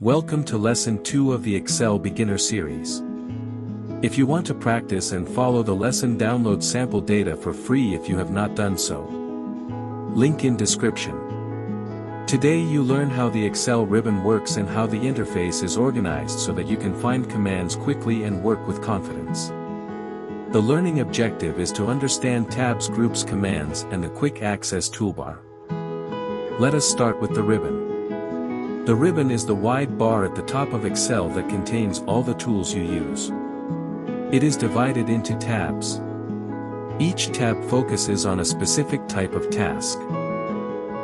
Welcome to Lesson 2 of the Excel Beginner Series. If you want to practice and follow the lesson, download sample data for free if you have not done so. Link in description. Today you learn how the Excel ribbon works and how the interface is organized so that you can find commands quickly and work with confidence. The learning objective is to understand tabs, groups, commands, and the quick access toolbar. Let us start with the ribbon. The ribbon is the wide bar at the top of Excel that contains all the tools you use. It is divided into tabs. Each tab focuses on a specific type of task.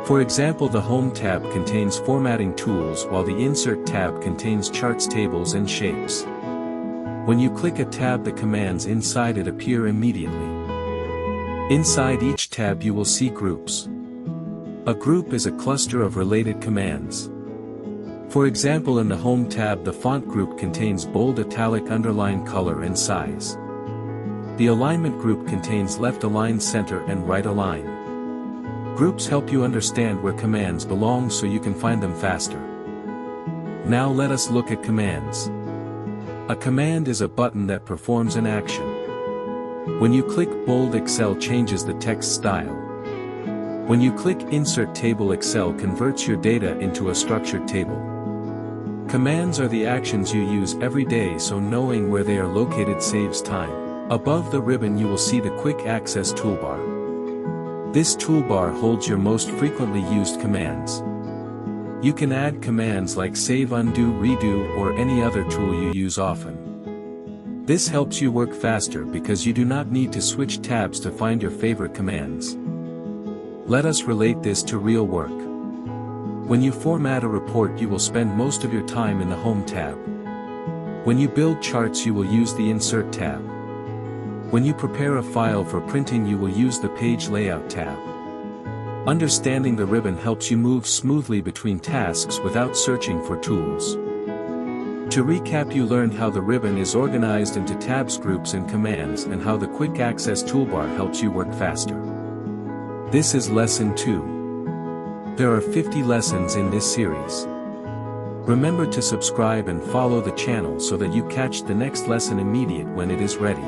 For example, the Home tab contains formatting tools while the Insert tab contains charts, tables, and shapes. When you click a tab, the commands inside it appear immediately. Inside each tab you will see groups. A group is a cluster of related commands. For example, in the Home tab, the Font group contains bold, italic, underline, color, and size. The Alignment group contains left align, center, and right align. Groups help you understand where commands belong so you can find them faster. Now let us look at commands. A command is a button that performs an action. When you click bold, Excel changes the text style. When you click Insert Table, Excel converts your data into a structured table. Commands are the actions you use every day, so knowing where they are located saves time. Above the ribbon you will see the Quick Access toolbar. This toolbar holds your most frequently used commands. You can add commands like save, undo, redo, or any other tool you use often. This helps you work faster because you do not need to switch tabs to find your favorite commands. Let us relate this to real work. When you format a report, you will spend most of your time in the Home tab. When you build charts, you will use the Insert tab. When you prepare a file for printing, you will use the Page Layout tab. Understanding the ribbon helps you move smoothly between tasks without searching for tools. To recap, you learned how the ribbon is organized into tabs, groups, and commands, and how the Quick Access toolbar helps you work faster. This is Lesson 2. There are 50 lessons in this series. Remember to subscribe and follow the channel so that you catch the next lesson immediate when it is ready.